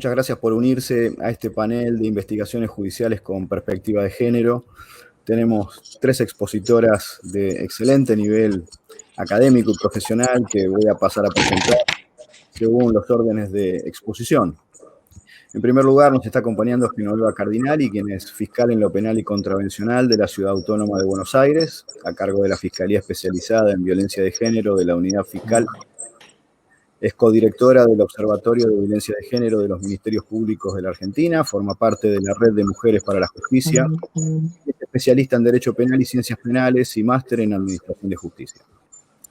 Muchas gracias por unirse a este panel de investigaciones judiciales con perspectiva de género. Tenemos 3 expositoras de excelente nivel académico y profesional que voy a pasar a presentar según los órdenes de exposición. En primer lugar, nos está acompañando Genoveva Cardinali, quien es fiscal en lo penal y contravencional de la Ciudad Autónoma de Buenos Aires, a cargo de la Fiscalía Especializada en Violencia de Género de la Unidad Fiscal. Es codirectora del Observatorio de Violencia de Género de los Ministerios Públicos de la Argentina, forma parte de la Red de Mujeres para la Justicia, es especialista en Derecho Penal y Ciencias Penales y máster en Administración de Justicia.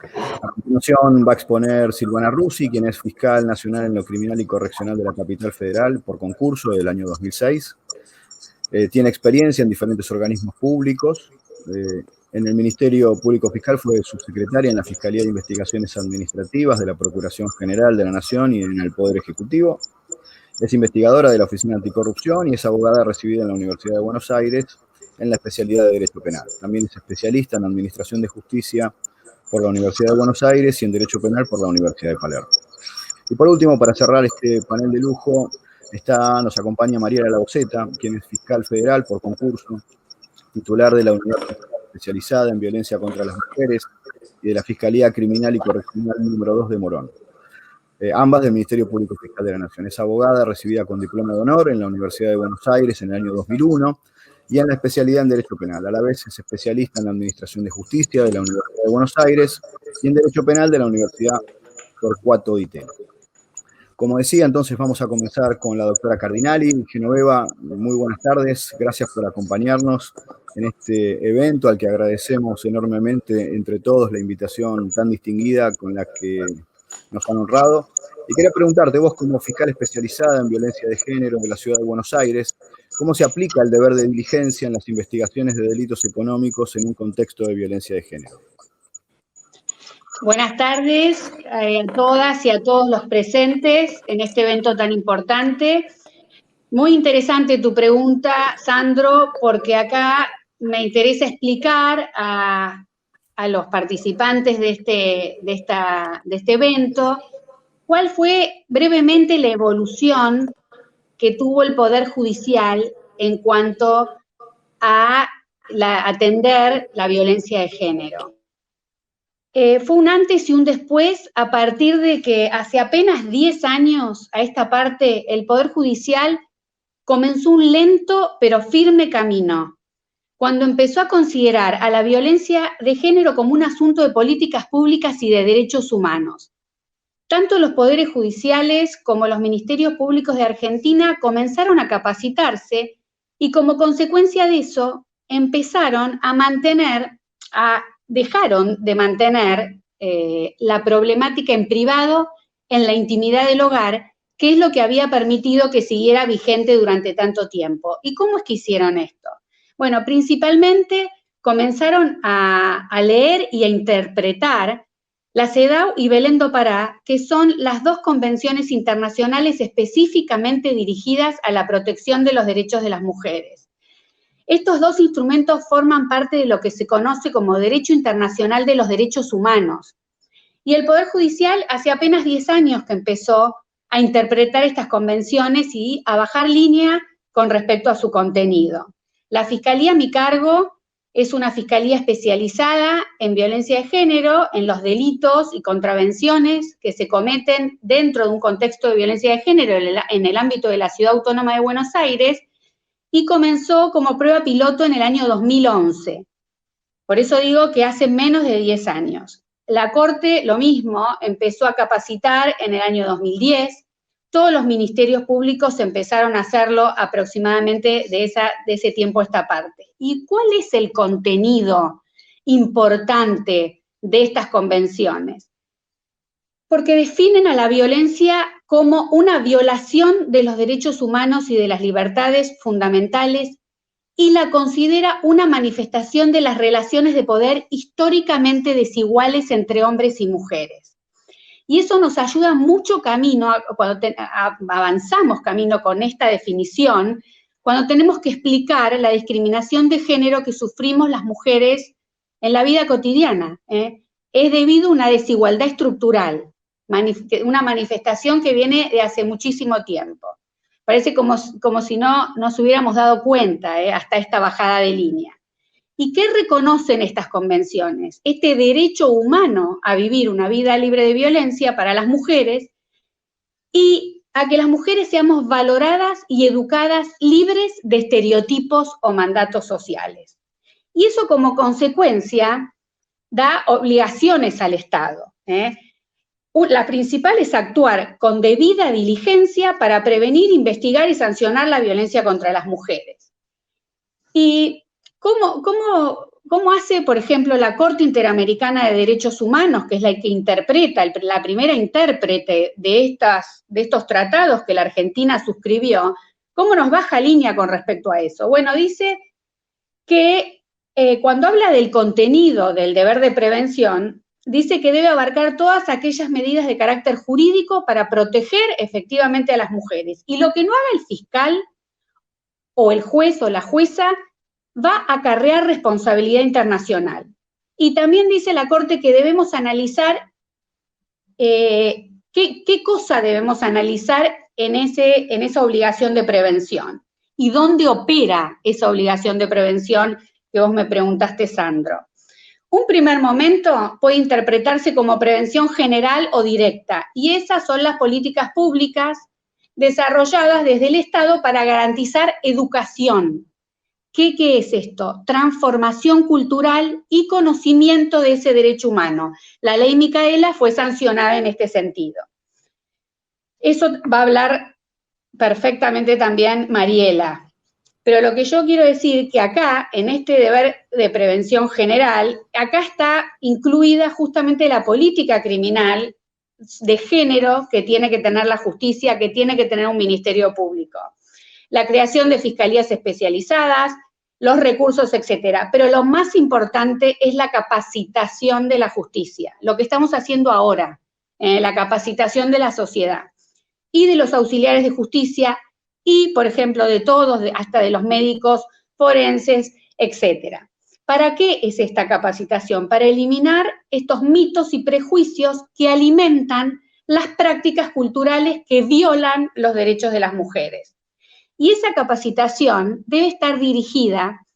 A continuación va a exponer Silvana Rusi, quien es fiscal nacional en lo criminal y correccional de la Capital Federal por concurso del año 2006. Tiene experiencia en diferentes organismos públicos. En el Ministerio Público Fiscal fue subsecretaria en la Fiscalía de Investigaciones Administrativas de la Procuración General de la Nación y en el Poder Ejecutivo. Es investigadora de la Oficina Anticorrupción y es abogada recibida en la Universidad de Buenos Aires en la especialidad de Derecho Penal. También es especialista en Administración de Justicia por la Universidad de Buenos Aires y en Derecho Penal por la Universidad de Palermo. Y por último, para cerrar este panel de lujo, nos acompaña Mariela Lauseta, quien es fiscal federal por concurso, titular de la Unidad Especializada en Violencia contra las Mujeres y de la Fiscalía Criminal y Correccional número 2 de Morón. Ambas del Ministerio Público Fiscal de la Nación. Es abogada recibida con diploma de honor en la Universidad de Buenos Aires en el año 2001 y en la especialidad en Derecho Penal. A la vez es especialista en la Administración de Justicia de la Universidad de Buenos Aires y en Derecho Penal de la Universidad Torcuato Di Tella. Como decía, entonces vamos a comenzar con la doctora Cardinali. Genoveva, muy buenas tardes. Gracias por acompañarnos en este evento al que agradecemos enormemente entre todos la invitación tan distinguida con la que nos han honrado. Y quería preguntarte, vos como fiscal especializada en violencia de género de la Ciudad de Buenos Aires, ¿cómo se aplica el deber de diligencia en las investigaciones de delitos económicos en un contexto de violencia de género? Buenas tardes a todas y a todos los presentes en este evento tan importante. Muy interesante tu pregunta, Sandro, porque acá me interesa explicar a los participantes de este evento cuál fue brevemente la evolución que tuvo el Poder Judicial en cuanto a atender la violencia de género. Fue un antes y un después a partir de que hace apenas 10 años a esta parte el Poder Judicial comenzó un lento pero firme camino, cuando empezó a considerar a la violencia de género como un asunto de políticas públicas y de derechos humanos. Tanto los poderes judiciales como los ministerios públicos de Argentina comenzaron a capacitarse y como consecuencia de eso dejaron de mantener la problemática en privado, en la intimidad del hogar, que es lo que había permitido que siguiera vigente durante tanto tiempo. ¿Y cómo es que hicieron esto? Bueno, principalmente comenzaron a leer y a interpretar la CEDAW y Belén do Pará, que son las dos convenciones internacionales específicamente dirigidas a la protección de los derechos de las mujeres. Estos dos instrumentos forman parte de lo que se conoce como Derecho Internacional de los Derechos Humanos. Y el Poder Judicial hace apenas 10 años que empezó a interpretar estas convenciones y a bajar línea con respecto a su contenido. La Fiscalía a mi cargo es una fiscalía especializada en violencia de género, en los delitos y contravenciones que se cometen dentro de un contexto de violencia de género en el ámbito de la Ciudad Autónoma de Buenos Aires, y comenzó como prueba piloto en el año 2011. Por eso digo que hace menos de 10 años. La Corte, lo mismo, empezó a capacitar en el año 2010. Todos los ministerios públicos empezaron a hacerlo aproximadamente de ese tiempo a esta parte. ¿Y cuál es el contenido importante de estas convenciones? Porque definen a la violencia como una violación de los derechos humanos y de las libertades fundamentales y la considera una manifestación de las relaciones de poder históricamente desiguales entre hombres y mujeres. Y eso nos ayuda mucho camino, cuando avanzamos camino con esta definición, cuando tenemos que explicar la discriminación de género que sufrimos las mujeres en la vida cotidiana. Es debido a una desigualdad estructural, una manifestación que viene de hace muchísimo tiempo. Parece como si no nos hubiéramos dado cuenta hasta esta bajada de línea. ¿Y qué reconocen estas convenciones? Este derecho humano a vivir una vida libre de violencia para las mujeres y a que las mujeres seamos valoradas y educadas libres de estereotipos o mandatos sociales. Y eso como consecuencia da obligaciones al Estado. La principal es actuar con debida diligencia para prevenir, investigar y sancionar la violencia contra las mujeres. ¿Y cómo hace, por ejemplo, la Corte Interamericana de Derechos Humanos, que es la que interpreta, la primera intérprete de estos tratados que la Argentina suscribió? ¿Cómo nos baja línea con respecto a eso? Bueno, dice que cuando habla del contenido del deber de prevención, dice que debe abarcar todas aquellas medidas de carácter jurídico para proteger efectivamente a las mujeres. Y lo que no haga el fiscal o el juez o la jueza va a acarrear responsabilidad internacional. Y también dice la Corte que debemos analizar qué cosa debemos analizar en esa obligación de prevención y dónde opera esa obligación de prevención que vos me preguntaste, Sandro. Un primer momento puede interpretarse como prevención general o directa, y esas son las políticas públicas desarrolladas desde el Estado para garantizar educación. ¿Qué es esto? Transformación cultural y conocimiento de ese derecho humano. La ley Micaela fue sancionada en este sentido. Eso va a hablar perfectamente también Mariela. Pero lo que yo quiero decir que acá, en este deber de prevención general, acá está incluida justamente la política criminal de género que tiene que tener la justicia, que tiene que tener un ministerio público. La creación de fiscalías especializadas, los recursos, etcétera. Pero lo más importante es la capacitación de la justicia, lo que estamos haciendo ahora, la capacitación de la sociedad y de los auxiliares de justicia y, por ejemplo, de todos, hasta de los médicos forenses, etcétera. ¿Para qué es esta capacitación? Para eliminar estos mitos y prejuicios que alimentan las prácticas culturales que violan los derechos de las mujeres. Y esa capacitación debe estar dirigida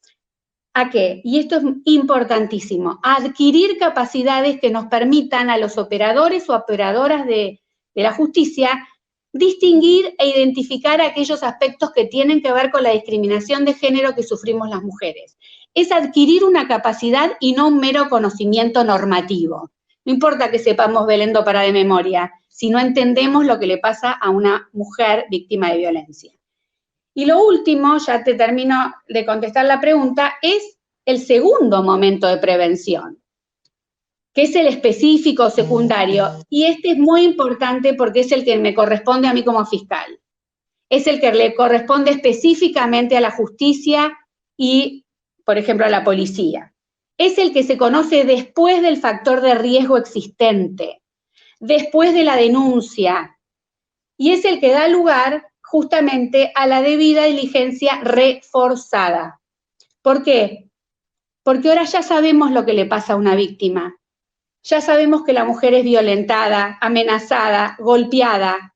¿a qué? Y esto es importantísimo, a adquirir capacidades que nos permitan a los operadores o operadoras de la justicia distinguir e identificar aquellos aspectos que tienen que ver con la discriminación de género que sufrimos las mujeres. Es adquirir una capacidad y no un mero conocimiento normativo. No importa que sepamos Belén do Pará de memoria, si no entendemos lo que le pasa a una mujer víctima de violencia. Y lo último, ya te termino de contestar la pregunta, es el segundo momento de prevención, que es el específico secundario, y este es muy importante porque es el que me corresponde a mí como fiscal. Es el que le corresponde específicamente a la justicia y, por ejemplo, a la policía. Es el que se conoce después del factor de riesgo existente, después de la denuncia, y es el que da lugar justamente a la debida diligencia reforzada. ¿Por qué? Porque ahora ya sabemos lo que le pasa a una víctima. Ya sabemos que la mujer es violentada, amenazada, golpeada,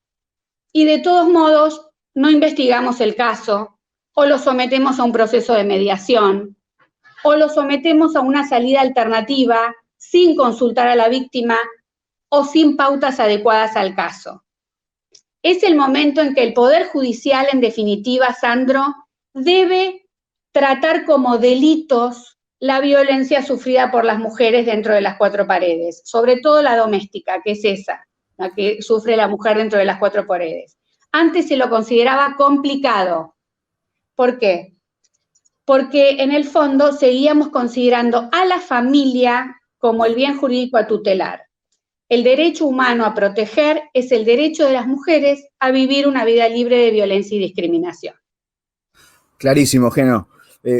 y de todos modos no investigamos el caso, o lo sometemos a un proceso de mediación, o lo sometemos a una salida alternativa sin consultar a la víctima o sin pautas adecuadas al caso. Es el momento en que el Poder Judicial, en definitiva, Sandro, debe tratar como delitos la violencia sufrida por las mujeres dentro de las cuatro paredes, sobre todo la doméstica, que es esa, la que sufre la mujer dentro de las cuatro paredes. Antes se lo consideraba complicado. ¿Por qué? Porque en el fondo seguíamos considerando a la familia como el bien jurídico a tutelar. El derecho humano a proteger es el derecho de las mujeres a vivir una vida libre de violencia y discriminación. Clarísimo, Geno.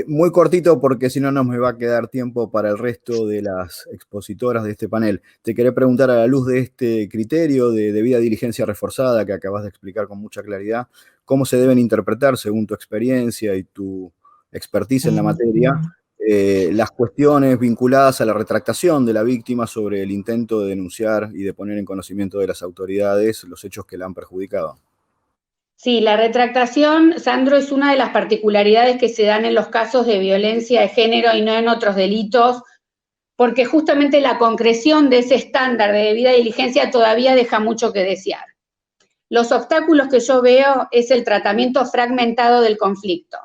Muy cortito porque si no nos me va a quedar tiempo para el resto de las expositoras de este panel. Te quería preguntar, a la luz de este criterio de debida diligencia reforzada que acabas de explicar con mucha claridad, ¿cómo se deben interpretar, según tu experiencia y tu expertise en la materia, las cuestiones vinculadas a la retractación de la víctima sobre el intento de denunciar y de poner en conocimiento de las autoridades los hechos que la han perjudicado? Sí, la retractación, Sandro, es una de las particularidades que se dan en los casos de violencia de género y no en otros delitos, porque justamente la concreción de ese estándar de debida diligencia todavía deja mucho que desear. Los obstáculos que yo veo es el tratamiento fragmentado del conflicto,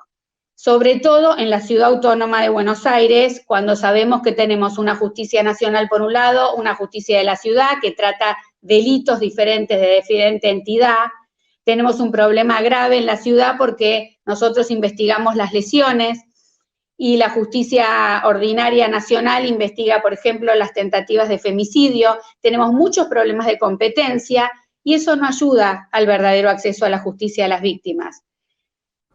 sobre todo en la Ciudad Autónoma de Buenos Aires, cuando sabemos que tenemos una justicia nacional por un lado, una justicia de la ciudad que trata delitos diferentes de diferente entidad. Tenemos un problema grave en la ciudad porque nosotros investigamos las lesiones y la justicia ordinaria nacional investiga, por ejemplo, las tentativas de femicidio. Tenemos muchos problemas de competencia y eso no ayuda al verdadero acceso a la justicia de las víctimas.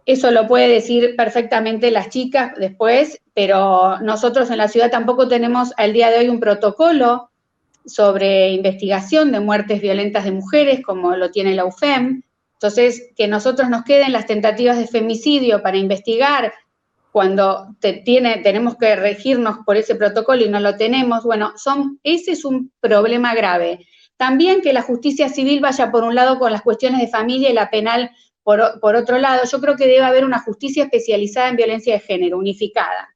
Eso lo puede decir perfectamente las chicas después, pero nosotros en la ciudad tampoco tenemos al día de hoy un protocolo sobre investigación de muertes violentas de mujeres, como lo tiene la UFEM. Entonces, que nosotros nos queden las tentativas de femicidio para investigar cuando tenemos que regirnos por ese protocolo y no lo tenemos, bueno, ese es un problema grave. También que la justicia civil vaya por un lado con las cuestiones de familia y la penal por otro lado. Yo creo que debe haber una justicia especializada en violencia de género, unificada.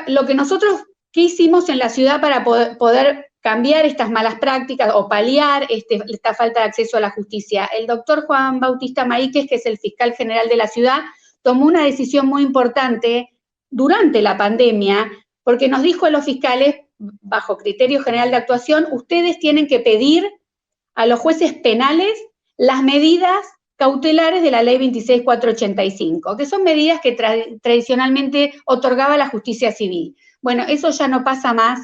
Lo que nosotros, ¿qué hicimos en la ciudad para poder cambiar estas malas prácticas o paliar esta falta de acceso a la justicia? El doctor Juan Bautista Maíquez, que es el fiscal general de la ciudad, tomó una decisión muy importante durante la pandemia, porque nos dijo a los fiscales, bajo criterio general de actuación, ustedes tienen que pedir a los jueces penales las medidas cautelares de la ley 26485, que son medidas que tradicionalmente otorgaba la justicia civil. Bueno, eso ya no pasa más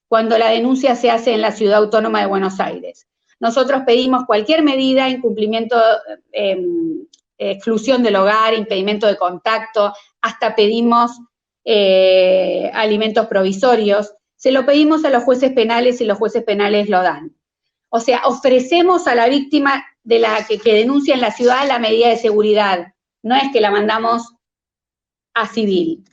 cuando la denuncia se hace en la Ciudad Autónoma de Buenos Aires. Nosotros pedimos cualquier medida, incumplimiento, exclusión del hogar, impedimento de contacto, hasta pedimos alimentos provisorios. Se lo pedimos a los jueces penales y los jueces penales lo dan. O sea, ofrecemos a la víctima de la que denuncia en la ciudad la medida de seguridad, no es que la mandamos a civil.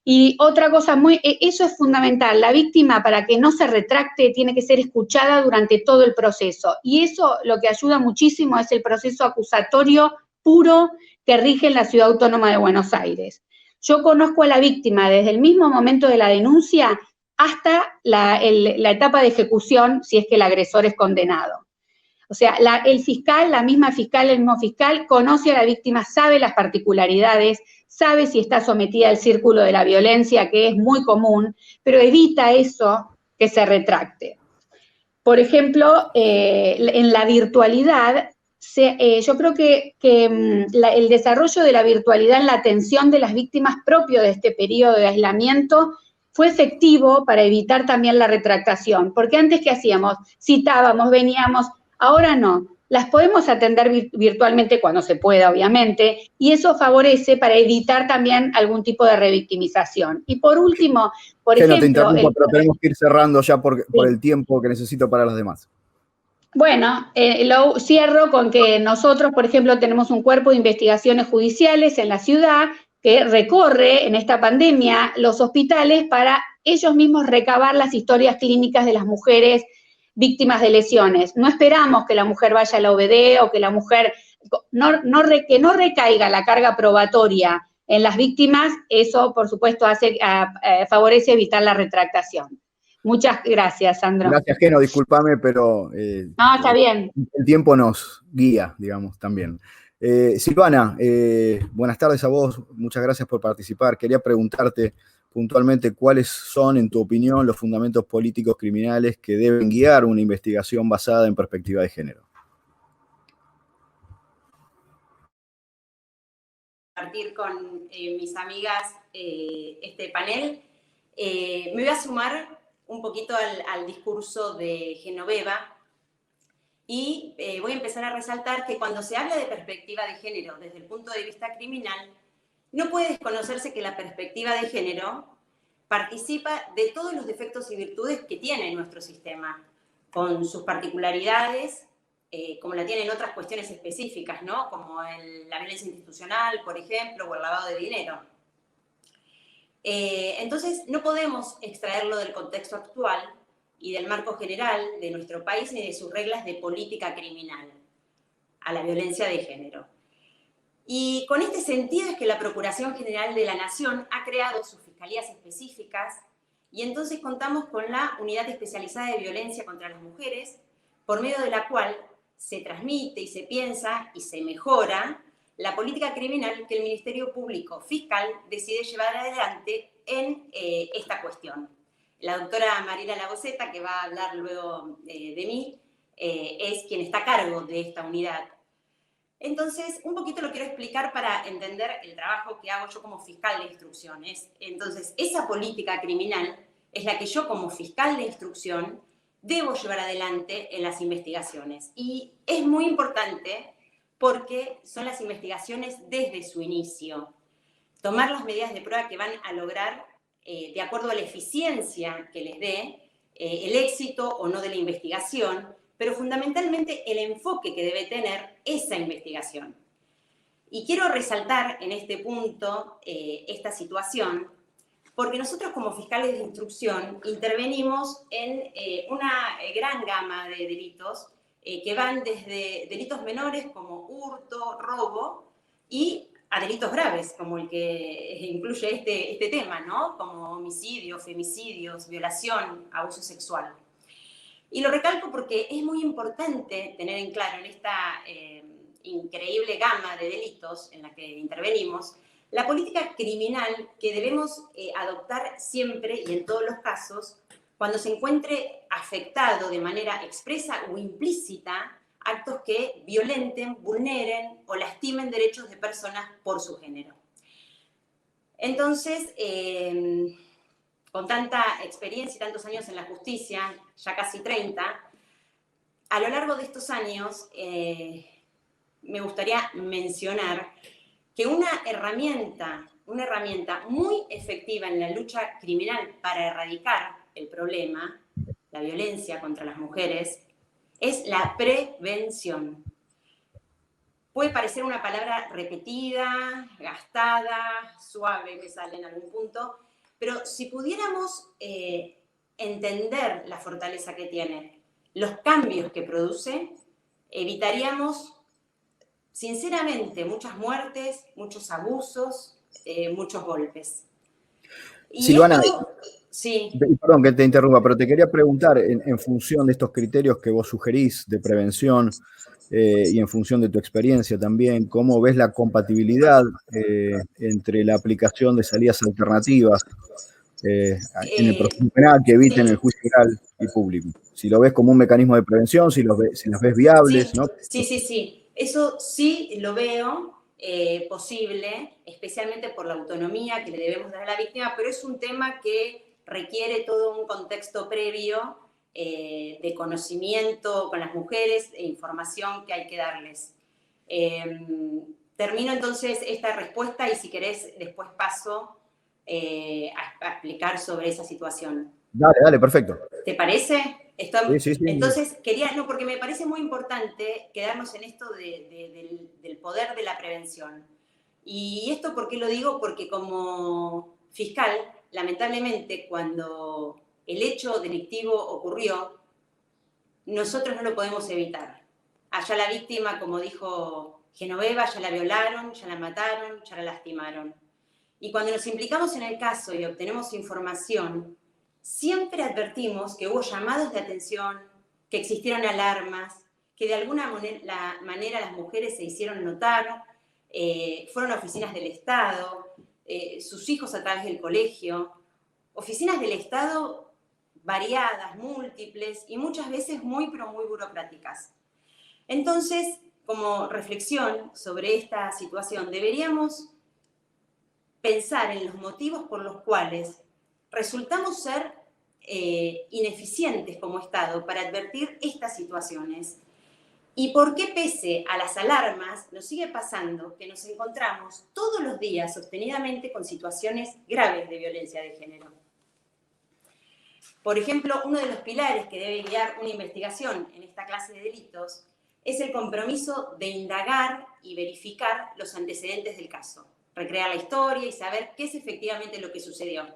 Y otra cosa, eso es fundamental, la víctima para que no se retracte tiene que ser escuchada durante todo el proceso. Y eso lo que ayuda muchísimo es el proceso acusatorio puro que rige en la Ciudad Autónoma de Buenos Aires. Yo conozco a la víctima desde el mismo momento de la denuncia hasta la etapa de ejecución, si es que el agresor es condenado. O sea, el fiscal, la misma fiscal, el mismo fiscal, conoce a la víctima, sabe las particularidades, sabe si está sometida al círculo de la violencia, que es muy común, pero evita eso que se retracte. Por ejemplo, en la virtualidad, yo creo que el desarrollo de la virtualidad en la atención de las víctimas propio de este periodo de aislamiento fue efectivo para evitar también la retractación, porque antes, ¿qué hacíamos? Citábamos, veníamos, ahora no. Las podemos atender virtualmente cuando se pueda, obviamente, y eso favorece para evitar también algún tipo de revictimización. Y por último, por ejemplo... No te interrumpo, pero tenemos que ir cerrando ya por el tiempo que necesito para los demás. Bueno, lo cierro con que nosotros, por ejemplo, tenemos un cuerpo de investigaciones judiciales en la ciudad que recorre en esta pandemia los hospitales para ellos mismos recabar las historias clínicas de las mujeres víctimas de lesiones. No esperamos que la mujer vaya a la OBD o que la mujer que no recaiga la carga probatoria en las víctimas, eso por supuesto favorece evitar la retractación. Muchas gracias, Sandro. Gracias, Geno, discúlpame, pero no, está bien. El tiempo nos guía, digamos, también. Silvana, buenas tardes a vos, muchas gracias por participar. Quería preguntarte puntualmente cuáles son, en tu opinión, los fundamentos políticos criminales que deben guiar una investigación basada en perspectiva de género. Compartir con mis amigas este panel. Me voy a sumar un poquito al discurso de Genoveva y voy a empezar a resaltar que cuando se habla de perspectiva de género desde el punto de vista criminal, no puede desconocerse que la perspectiva de género participa de todos los defectos y virtudes que tiene nuestro sistema, con sus particularidades, como la tienen otras cuestiones específicas, ¿no? Como la violencia institucional, por ejemplo, o el lavado de dinero. Entonces, no podemos extraerlo del contexto actual y del marco general de nuestro país ni de sus reglas de política criminal. a la violencia de género. Y con este sentido es que la Procuración General de la Nación ha creado sus fiscalías específicas y entonces contamos con la Unidad Especializada de Violencia contra las Mujeres, por medio de la cual se transmite y se piensa y se mejora la política criminal que el Ministerio Público Fiscal decide llevar adelante en esta cuestión. La doctora Mariela Lagoseta, que va a hablar luego de mí, es quien está a cargo de esta unidad. Entonces, un poquito lo quiero explicar para entender el trabajo que hago yo como fiscal de instrucciones. Entonces, esa política criminal es la que yo como fiscal de instrucción debo llevar adelante en las investigaciones. Y es muy importante porque son las investigaciones desde su inicio. Tomar las medidas de prueba que van a lograr, de acuerdo a la eficiencia que les dé, el éxito o no de la investigación, pero fundamentalmente el enfoque que debe tener esa investigación. Y quiero resaltar en este punto esta situación, porque nosotros como fiscales de instrucción intervenimos en una gran gama de delitos que van desde delitos menores como hurto, robo, y a delitos graves, como el que incluye este tema, ¿no? Como homicidios, femicidios, violación, abuso sexual. Y lo recalco porque es muy importante tener en claro en esta increíble gama de delitos en la que intervenimos, la política criminal que debemos adoptar siempre y en todos los casos cuando se encuentre afectado de manera expresa o implícita actos que violenten, vulneren o lastimen derechos de personas por su género. Entonces, con tanta experiencia y tantos años en la justicia, ya casi 30, a lo largo de estos años me gustaría mencionar que una herramienta muy efectiva en la lucha criminal para erradicar el problema, la violencia contra las mujeres, es la prevención. Puede parecer una palabra repetida, gastada, suave, me sale en algún punto, pero si pudiéramos entender la fortaleza que tiene, los cambios que produce, evitaríamos sinceramente muchas muertes, muchos abusos, muchos golpes. Y Silvana, sí. Perdón que te interrumpa, pero te quería preguntar, en función de estos criterios que vos sugerís de prevención y en función de tu experiencia también, ¿cómo ves la compatibilidad entre la aplicación de salidas alternativas en el proceso penal que eviten el juicio oral y público? Si lo ves como un mecanismo de prevención, si las ves viables, sí, ¿no? Sí. Eso sí lo veo posible, especialmente por la autonomía que le debemos dar a la víctima, pero es un tema que requiere todo un contexto previo de conocimiento con las mujeres e información que hay que darles. Termino entonces esta respuesta y si querés después paso a explicar sobre esa situación. Dale, perfecto. ¿Te parece? Sí. Entonces, porque me parece muy importante quedarnos en esto del poder de la prevención. Y esto, ¿por qué lo digo? Porque como fiscal, lamentablemente, cuando el hecho delictivo ocurrió, nosotros no lo podemos evitar. Allá la víctima, como dijo Genoveva, ya la violaron, ya la mataron, ya la lastimaron. Y cuando nos implicamos en el caso y obtenemos información, siempre advertimos que hubo llamados de atención, que existieron alarmas, que de alguna manera las mujeres se hicieron notar, fueron a oficinas del Estado, sus hijos a través del colegio, oficinas del Estado variadas, múltiples y muchas veces muy burocráticas. Entonces, como reflexión sobre esta situación, deberíamos pensar en los motivos por los cuales resultamos ser ineficientes como Estado para advertir estas situaciones y por qué pese a las alarmas nos sigue pasando que nos encontramos todos los días sostenidamente con situaciones graves de violencia de género. Por ejemplo, uno de los pilares que debe guiar una investigación en esta clase de delitos es el compromiso de indagar y verificar los antecedentes del caso, recrear la historia y saber qué es efectivamente lo que sucedió.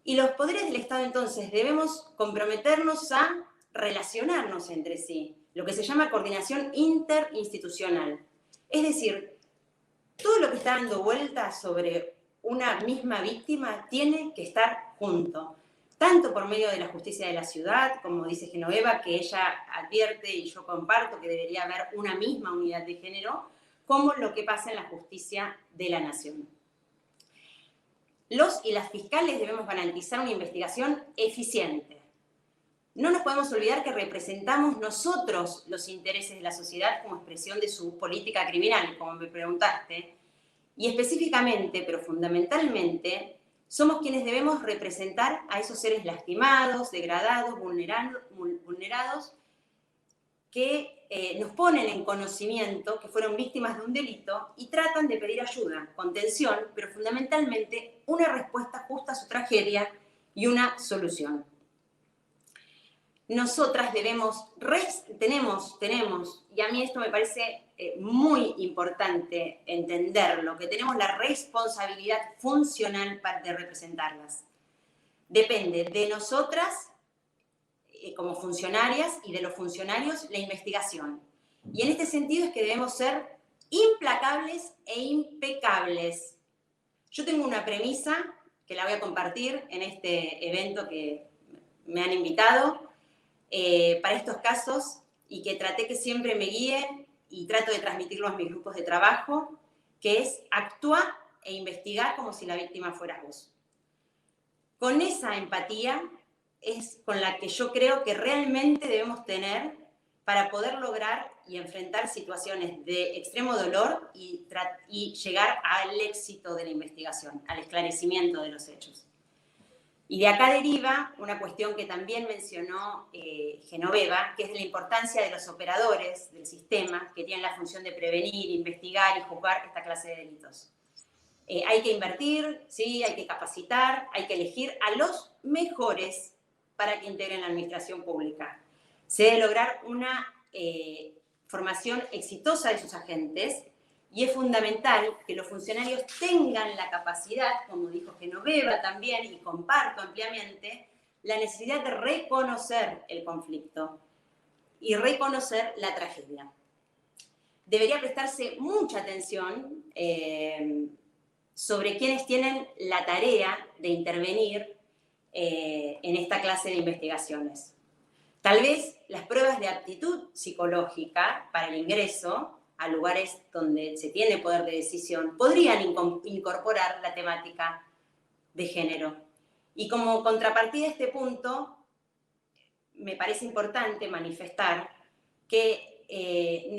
Y los poderes del Estado, entonces, debemos comprometernos a relacionarnos entre sí, lo que se llama coordinación interinstitucional. Es decir, todo lo que está dando vueltas sobre una misma víctima tiene que estar junto, tanto por medio de la justicia de la ciudad, como dice Genoveva, que ella advierte y yo comparto que debería haber una misma unidad de género, como lo que pasa en la justicia de la nación. Los y las fiscales debemos garantizar una investigación eficiente. No nos podemos olvidar que representamos nosotros los intereses de la sociedad como expresión de su política criminal, como me preguntaste, y específicamente, pero fundamentalmente, somos quienes debemos representar a esos seres lastimados, degradados, vulnerados, que nos ponen en conocimiento que fueron víctimas de un delito y tratan de pedir ayuda, contención, pero fundamentalmente una respuesta justa a su tragedia y una solución. Nosotras tenemos, y a mí esto me parece muy importante entenderlo, que tenemos la responsabilidad funcional de representarlas. Depende de nosotras como funcionarias y de los funcionarios la investigación. Y en este sentido es que debemos ser implacables e impecables. Yo tengo una premisa que la voy a compartir en este evento que me han invitado, para estos casos, y que traté que siempre me guíe y trato de transmitirlo a mis grupos de trabajo, que es actuar e investigar como si la víctima fueras vos. Con esa empatía es con la que yo creo que realmente debemos tener para poder lograr y enfrentar situaciones de extremo dolor y llegar al éxito de la investigación, al esclarecimiento de los hechos. Y de acá deriva una cuestión que también mencionó Genoveva, que es de la importancia de los operadores del sistema que tienen la función de prevenir, investigar y juzgar esta clase de delitos. Hay que invertir, ¿sí? Hay que capacitar, hay que elegir a los mejores para que integren la administración pública. Se debe lograr una formación exitosa de sus agentes y es fundamental que los funcionarios tengan la capacidad, como dijo Genoveva también, y comparto ampliamente, la necesidad de reconocer el conflicto y reconocer la tragedia. Debería prestarse mucha atención sobre quienes tienen la tarea de intervenir en esta clase de investigaciones. Tal vez las pruebas de aptitud psicológica para el ingreso a lugares donde se tiene poder de decisión podrían incorporar la temática de género. Y como contrapartida a este punto, me parece importante manifestar que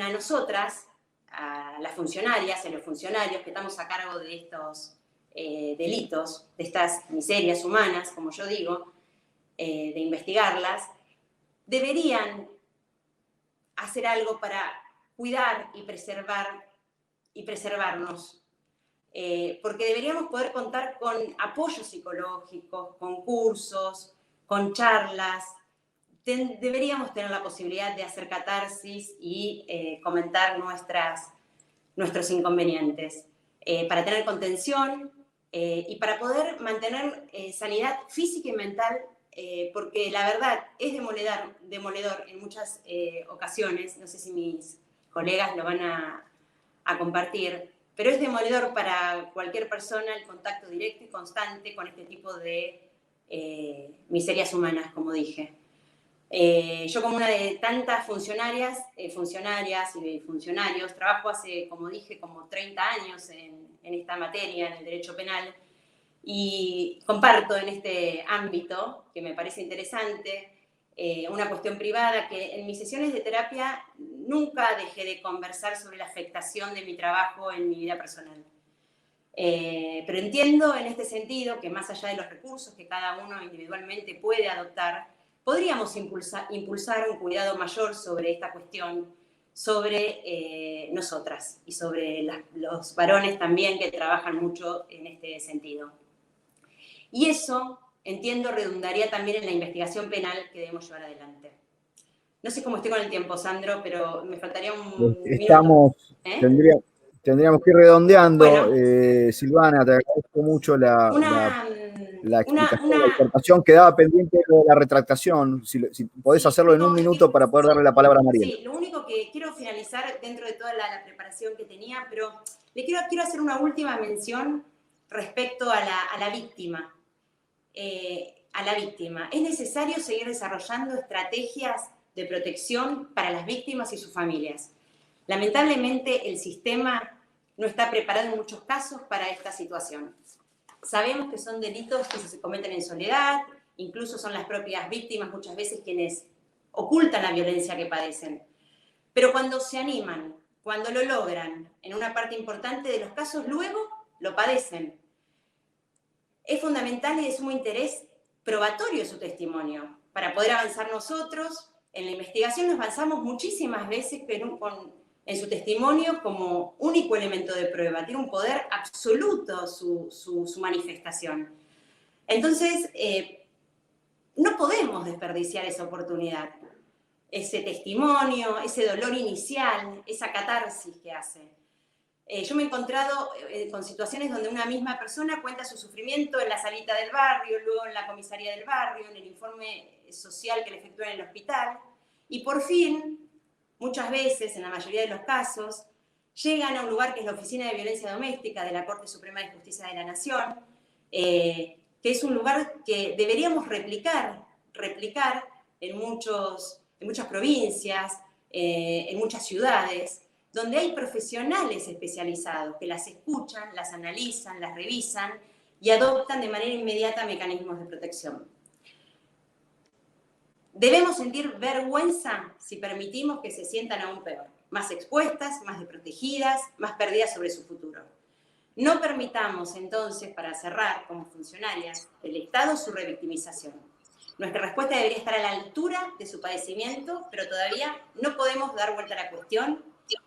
a nosotras, a las funcionarias y a los funcionarios que estamos a cargo de estos delitos, de estas miserias humanas, como yo digo, de investigarlas, deberían hacer algo para cuidar y preservarnos, porque deberíamos poder contar con apoyos psicológicos, con cursos, con charlas. Deberíamos tener la posibilidad de hacer catarsis y comentar nuestros inconvenientes, para tener contención y para poder mantener sanidad física y mental, porque la verdad es demoledor en muchas ocasiones, no sé si mis colegas lo van a compartir, pero es demoledor para cualquier persona el contacto directo y constante con este tipo de miserias humanas, como dije. Yo como una de tantas funcionarias y funcionarios, trabajo hace, como dije, como 30 años en esta materia, en el derecho penal, y comparto en este ámbito, que me parece interesante, una cuestión privada, que en mis sesiones de terapia nunca dejé de conversar sobre la afectación de mi trabajo en mi vida personal. Pero entiendo en este sentido que más allá de los recursos que cada uno individualmente puede adoptar, podríamos impulsar un cuidado mayor sobre esta cuestión, sobre nosotras y sobre los varones también que trabajan mucho en este sentido. Y eso, entiendo, redundaría también en la investigación penal que debemos llevar adelante. No sé cómo estoy con el tiempo, Sandro, pero me faltaría un minuto. Tendríamos que ir redondeando. Bueno, Silvana, te agradezco mucho la explicación, la exhortación. Quedaba pendiente de la retractación. Si podés hacerlo en un minuto para poder darle la palabra a Mariela. Sí, lo único que quiero finalizar dentro de toda la preparación que tenía, pero quiero hacer una última mención respecto a la víctima. Es necesario seguir desarrollando estrategias de protección para las víctimas y sus familias. Lamentablemente, el sistema no está preparado en muchos casos para esta situación. Sabemos que son delitos que se cometen en soledad, incluso son las propias víctimas muchas veces quienes ocultan la violencia que padecen. Pero cuando se animan, cuando lo logran, en una parte importante de los casos, luego lo padecen. Es fundamental y de sumo interés probatorio su testimonio. Para poder avanzar nosotros, en la investigación nos basamos muchísimas veces en su testimonio como único elemento de prueba. Tiene un poder absoluto su manifestación. Entonces, no podemos desperdiciar esa oportunidad, ese testimonio, ese dolor inicial, esa catarsis que hace. Yo me he encontrado con situaciones donde una misma persona cuenta su sufrimiento en la salita del barrio, luego en la comisaría del barrio, en el informe social que le efectúa en el hospital, y por fin, muchas veces, en la mayoría de los casos, llegan a un lugar que es la Oficina de Violencia Doméstica de la Corte Suprema de Justicia de la Nación, que es un lugar que deberíamos replicar en muchas provincias, en muchas ciudades, donde hay profesionales especializados que las escuchan, las analizan, las revisan y adoptan de manera inmediata mecanismos de protección. Debemos sentir vergüenza si permitimos que se sientan aún peor, más expuestas, más desprotegidas, más perdidas sobre su futuro. No permitamos entonces, para cerrar como funcionarias del Estado, su revictimización. Nuestra respuesta debería estar a la altura de su padecimiento, pero todavía no podemos dar vuelta a la cuestión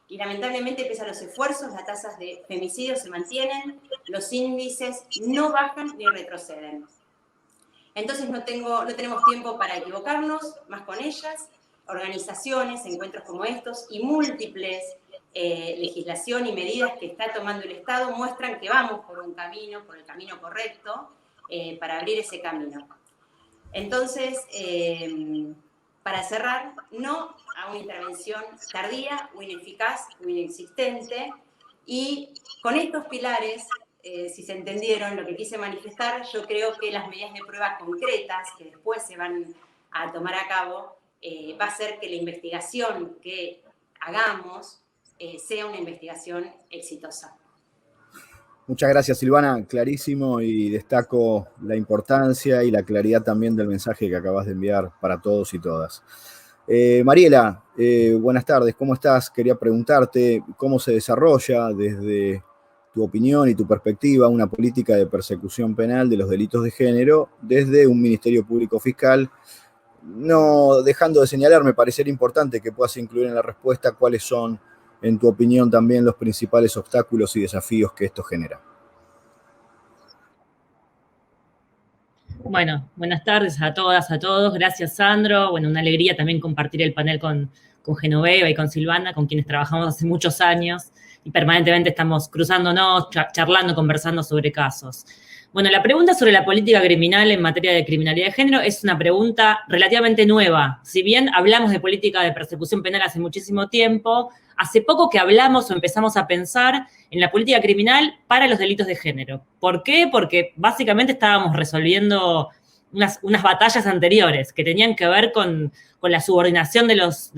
y lamentablemente, pese a los esfuerzos, las tasas de femicidios se mantienen, los índices no bajan ni retroceden. Entonces no tenemos tiempo para equivocarnos más con ellas. Organizaciones, encuentros como estos y múltiples legislación y medidas que está tomando el Estado muestran que vamos por el camino correcto para abrir ese camino. Entonces, para cerrar, no a una intervención tardía o ineficaz o inexistente, y con estos pilares, si se entendieron lo que quise manifestar, yo creo que las medidas de prueba concretas que después se van a tomar a cabo va a hacer que la investigación que hagamos sea una investigación exitosa. Muchas gracias, Silvana. Clarísimo, y destaco la importancia y la claridad también del mensaje que acabas de enviar para todos y todas. Mariela, buenas tardes, ¿cómo estás? Quería preguntarte cómo se desarrolla desde tu opinión y tu perspectiva una política de persecución penal de los delitos de género desde un Ministerio Público Fiscal. No dejando de señalar, me parecería importante que puedas incluir en la respuesta cuáles son, en tu opinión, también los principales obstáculos y desafíos que esto genera. Bueno, buenas tardes a todas, a todos. Gracias, Sandro. Bueno, una alegría también compartir el panel con Genoveva y con Silvana, con quienes trabajamos hace muchos años y permanentemente estamos cruzándonos, charlando, conversando sobre casos. Bueno, la pregunta sobre la política criminal en materia de criminalidad de género es una pregunta relativamente nueva. Si bien hablamos de política de persecución penal hace muchísimo tiempo, hace poco que hablamos o empezamos a pensar en la política criminal para los delitos de género. ¿Por qué? Porque básicamente estábamos resolviendo unas batallas anteriores que tenían que ver con la subordinación de los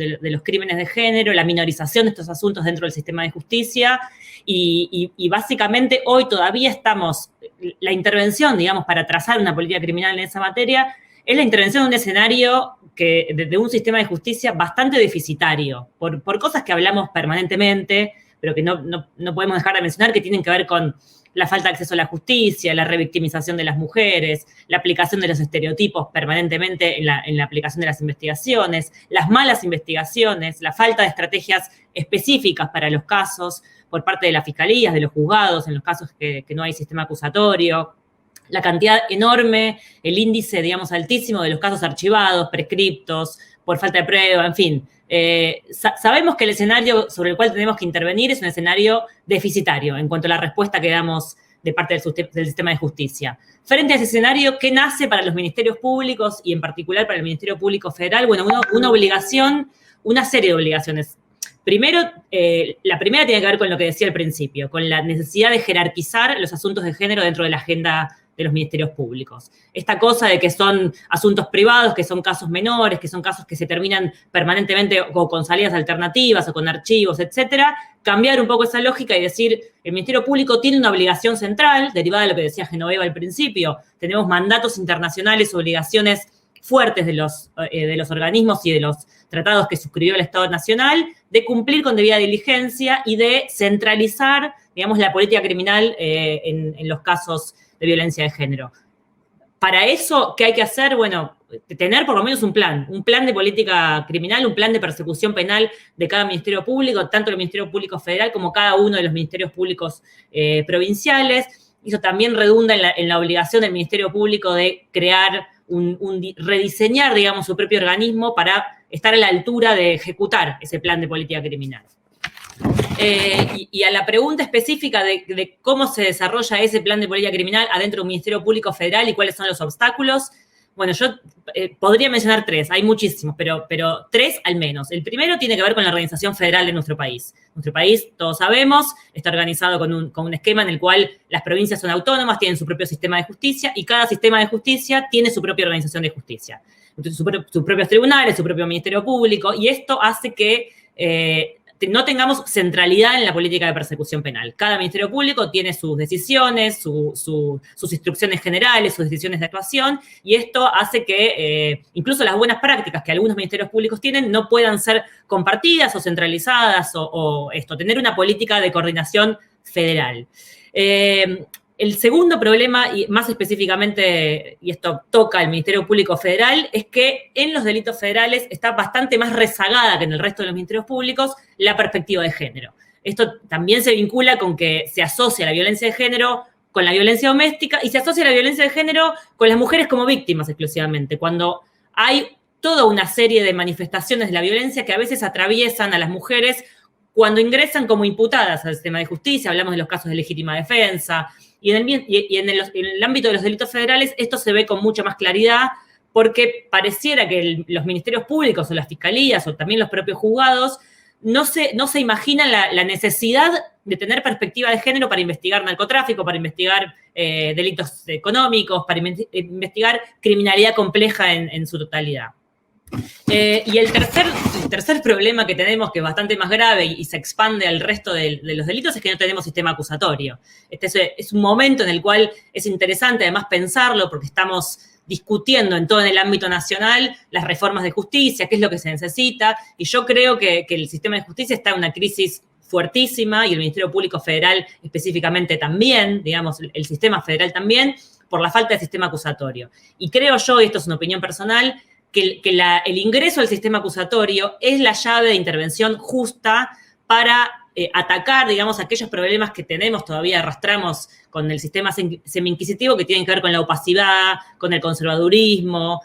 crímenes de género, la minorización de estos asuntos dentro del sistema de justicia y básicamente hoy todavía estamos, la intervención, digamos, para trazar una política criminal en esa materia es la intervención de un escenario de un sistema de justicia bastante deficitario, por cosas que hablamos permanentemente, pero que no podemos dejar de mencionar, que tienen que ver con la falta de acceso a la justicia, la revictimización de las mujeres, la aplicación de los estereotipos permanentemente en la aplicación de las investigaciones, las malas investigaciones, la falta de estrategias específicas para los casos por parte de las fiscalías, de los juzgados, en los casos que no hay sistema acusatorio, la cantidad enorme, el índice, digamos, altísimo de los casos archivados, prescriptos, por falta de prueba, en fin. Sabemos que el escenario sobre el cual tenemos que intervenir es un escenario deficitario en cuanto a la respuesta que damos de parte del sistema de justicia. Frente a ese escenario, ¿qué nace para los ministerios públicos y en particular para el Ministerio Público Federal? Bueno, una obligación, una serie de obligaciones. Primero, la primera tiene que ver con lo que decía al principio, con la necesidad de jerarquizar los asuntos de género dentro de la agenda de los ministerios públicos. Esta cosa de que son asuntos privados, que son casos menores, que son casos que se terminan permanentemente o con salidas alternativas o con archivos, etcétera, cambiar un poco esa lógica y decir, el Ministerio Público tiene una obligación central, derivada de lo que decía Genoveva al principio, tenemos mandatos internacionales, obligaciones fuertes de los organismos y de los tratados que suscribió el Estado Nacional, de cumplir con debida diligencia y de centralizar, digamos, la política criminal en los casos de violencia de género. Para eso, ¿qué hay que hacer? Bueno, tener por lo menos un plan de política criminal, un plan de persecución penal de cada ministerio público, tanto el Ministerio Público Federal como cada uno de los ministerios públicos provinciales. Eso también redunda en la obligación del Ministerio Público de crear rediseñar, digamos, su propio organismo para estar a la altura de ejecutar ese plan de política criminal. Y a la pregunta específica de cómo se desarrolla ese plan de política criminal adentro de un Ministerio Público Federal y cuáles son los obstáculos, bueno, yo podría mencionar tres, hay muchísimos, pero tres al menos. El primero tiene que ver con la organización federal de nuestro país. Nuestro país, todos sabemos, está organizado con un esquema en el cual las provincias son autónomas, tienen su propio sistema de justicia y cada sistema de justicia tiene su propia organización de justicia. Entonces, sus propios tribunales, su propio ministerio público, y esto hace que no tengamos centralidad en la política de persecución penal. Cada ministerio público tiene sus decisiones, sus instrucciones generales, sus decisiones de actuación, y esto hace que incluso las buenas prácticas que algunos ministerios públicos tienen no puedan ser compartidas o centralizadas o tener una política de coordinación federal. El segundo problema, y más específicamente, y esto toca al Ministerio Público Federal, es que en los delitos federales está bastante más rezagada que en el resto de los ministerios públicos la perspectiva de género. Esto también se vincula con que se asocia la violencia de género con la violencia doméstica y se asocia la violencia de género con las mujeres como víctimas exclusivamente, cuando hay toda una serie de manifestaciones de la violencia que a veces atraviesan a las mujeres cuando ingresan como imputadas al sistema de justicia. Hablamos de los casos de legítima defensa, y en el ámbito de los delitos federales esto se ve con mucha más claridad porque pareciera que los ministerios públicos o las fiscalías o también los propios juzgados no se imaginan la necesidad de tener perspectiva de género para investigar narcotráfico, para investigar delitos económicos, para investigar criminalidad compleja en su totalidad. Y el tercer problema que tenemos, que es bastante más grave y se expande al resto de los delitos, es que no tenemos sistema acusatorio. Este es un momento en el cual es interesante además pensarlo porque estamos discutiendo en todo el ámbito nacional las reformas de justicia, qué es lo que se necesita, y yo creo que el sistema de justicia está en una crisis fuertísima y el Ministerio Público Federal específicamente también, digamos, el sistema federal también, por la falta de sistema acusatorio. Y creo yo, y esto es una opinión personal, que el ingreso al sistema acusatorio es la llave de intervención justa para atacar, digamos, aquellos problemas que tenemos, todavía arrastramos con el sistema semi-inquisitivo que tienen que ver con la opacidad, con el conservadurismo,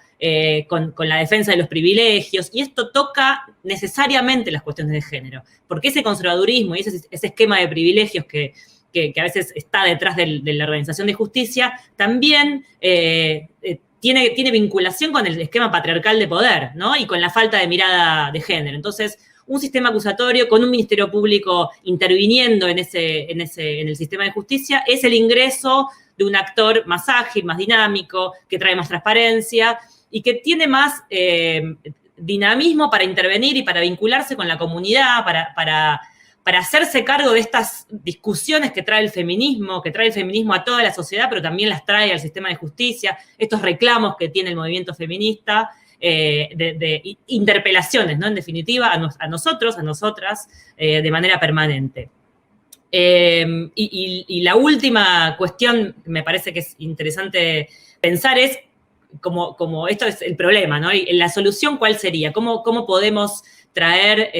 con la defensa de los privilegios, y esto toca necesariamente las cuestiones de género, porque ese conservadurismo y ese esquema de privilegios que a veces está detrás de la organización de justicia, también tiene vinculación con el esquema patriarcal de poder, ¿no? Y con la falta de mirada de género. Entonces, un sistema acusatorio con un ministerio público interviniendo en el sistema de justicia es el ingreso de un actor más ágil, más dinámico, que trae más transparencia y que tiene más dinamismo para intervenir y para vincularse con la comunidad, para hacerse cargo de estas discusiones que trae el feminismo a toda la sociedad, pero también las trae al sistema de justicia, estos reclamos que tiene el movimiento feminista, de interpelaciones, ¿no? En definitiva, a nosotros, a nosotras, de manera permanente. Y la última cuestión que me parece que es interesante pensar es, como esto es el problema, ¿no? Y la solución, ¿cuál sería? ¿Cómo podemos traer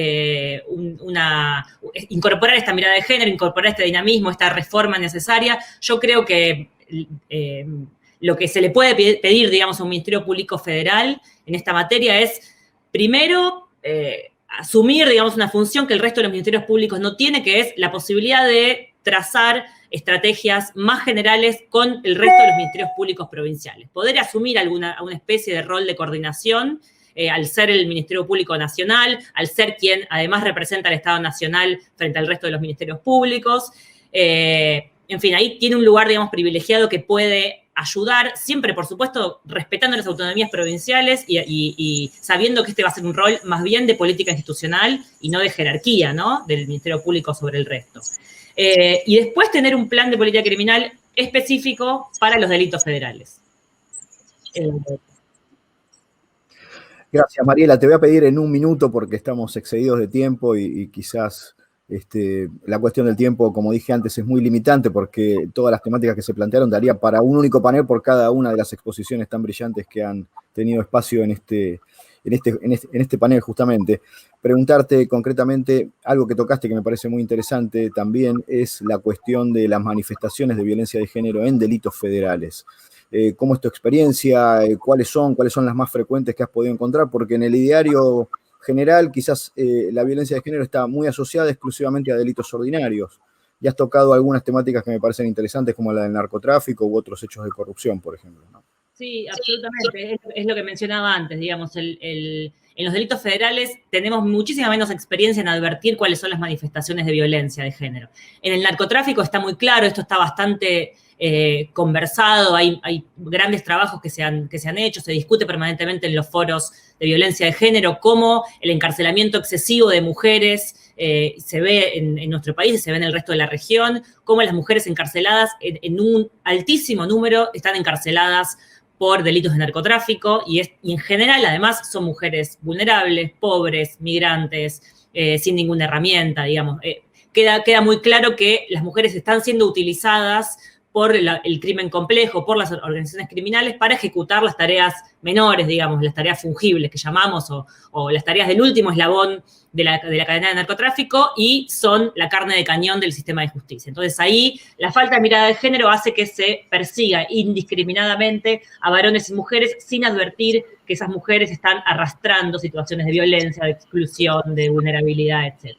incorporar esta mirada de género, incorporar este dinamismo, esta reforma necesaria? Yo creo que lo que se le puede pedir, digamos, a un Ministerio Público Federal en esta materia es, primero, asumir, digamos, una función que el resto de los ministerios públicos no tiene, que es la posibilidad de trazar estrategias más generales con el resto de los ministerios públicos provinciales. Poder asumir alguna especie de rol de coordinación al ser el Ministerio Público Nacional, al ser quien además representa al Estado Nacional frente al resto de los ministerios públicos. En fin, ahí tiene un lugar, digamos, privilegiado que puede ayudar, siempre, por supuesto, respetando las autonomías provinciales y sabiendo que este va a ser un rol más bien de política institucional y no de jerarquía, ¿no?, del Ministerio Público sobre el resto. Y después tener un plan de política criminal específico para los delitos federales. Gracias, Mariela. Te voy a pedir en un minuto porque estamos excedidos de tiempo y quizás la cuestión del tiempo, como dije antes, es muy limitante porque todas las temáticas que se plantearon daría para un único panel por cada una de las exposiciones tan brillantes que han tenido espacio en este panel justamente. Preguntarte concretamente, algo que tocaste que me parece muy interesante también, es la cuestión de las manifestaciones de violencia de género en delitos federales. ¿Cómo es tu experiencia? ¿Cuáles son las más frecuentes que has podido encontrar? Porque en el ideario general quizás la violencia de género está muy asociada exclusivamente a delitos ordinarios. Y has tocado algunas temáticas que me parecen interesantes, como la del narcotráfico u otros hechos de corrupción, por ejemplo, ¿no? Sí, absolutamente. Es lo que mencionaba antes, digamos, en los delitos federales tenemos muchísima menos experiencia en advertir cuáles son las manifestaciones de violencia de género. En el narcotráfico está muy claro, esto está bastante conversado, hay grandes trabajos que se han hecho, se discute permanentemente en los foros de violencia de género, cómo el encarcelamiento excesivo de mujeres se ve en nuestro país y se ve en el resto de la región, cómo las mujeres encarceladas en un altísimo número están encarceladas por delitos de narcotráfico y en general, además, son mujeres vulnerables, pobres, migrantes, sin ninguna herramienta, digamos. Queda muy claro que las mujeres están siendo utilizadas por el crimen complejo, por las organizaciones criminales, para ejecutar las tareas menores, digamos, las tareas fungibles que llamamos, o las tareas del último eslabón de la cadena de narcotráfico, y son la carne de cañón del sistema de justicia. Entonces ahí la falta de mirada de género hace que se persiga indiscriminadamente a varones y mujeres sin advertir que esas mujeres están arrastrando situaciones de violencia, de exclusión, de vulnerabilidad, etc.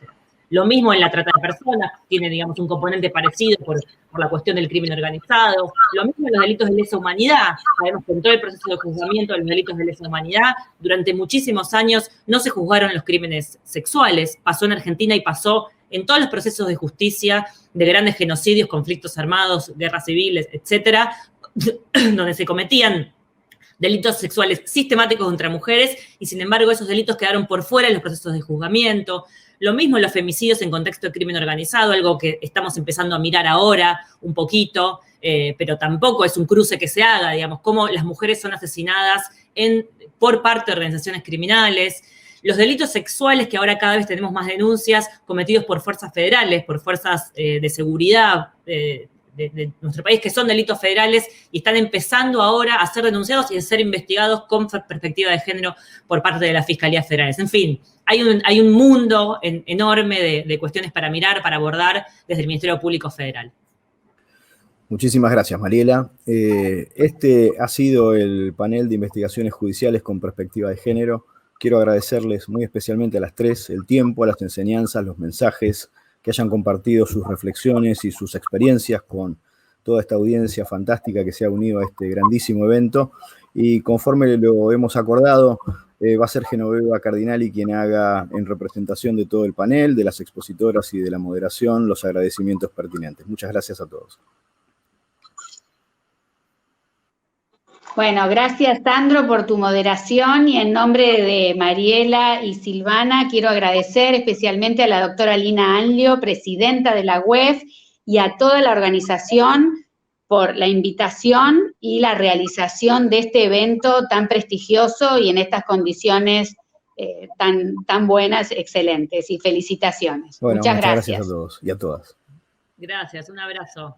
Lo mismo en la trata de personas, tiene, digamos, un componente parecido por la cuestión del crimen organizado. Lo mismo en los delitos de lesa humanidad. Sabemos que en todo el proceso de juzgamiento de los delitos de lesa humanidad, durante muchísimos años no se juzgaron los crímenes sexuales. Pasó en Argentina y pasó en todos los procesos de justicia de grandes genocidios, conflictos armados, guerras civiles, etcétera, donde se cometían delitos sexuales sistemáticos contra mujeres y, sin embargo, esos delitos quedaron por fuera de los procesos de juzgamiento. Lo mismo en los femicidios en contexto de crimen organizado, algo que estamos empezando a mirar ahora un poquito, pero tampoco es un cruce que se haga, digamos, cómo las mujeres son asesinadas por parte de organizaciones criminales. Los delitos sexuales, que ahora cada vez tenemos más denuncias, cometidos por fuerzas federales, por fuerzas de seguridad de nuestro país, que son delitos federales y están empezando ahora a ser denunciados y a ser investigados con perspectiva de género por parte de las fiscalías federales. En fin, hay un mundo enorme de cuestiones para mirar, para abordar desde el Ministerio Público Federal. Muchísimas gracias, Mariela. Este ha sido el panel de investigaciones judiciales con perspectiva de género. Quiero agradecerles muy especialmente a las tres el tiempo, las enseñanzas, los mensajes, que hayan compartido sus reflexiones y sus experiencias con toda esta audiencia fantástica que se ha unido a este grandísimo evento. Y conforme lo hemos acordado, va a ser Genoveva Cardinali quien haga, en representación de todo el panel, de las expositoras y de la moderación, los agradecimientos pertinentes. Muchas gracias a todos. Bueno, gracias, Sandro, por tu moderación, y en nombre de Mariela y Silvana quiero agradecer especialmente a la doctora Lina Anlio, presidenta de la UEF, y a toda la organización por la invitación y la realización de este evento tan prestigioso y en estas condiciones tan buenas, excelentes, y felicitaciones. Bueno, muchas gracias a todos y a todas. Gracias, un abrazo.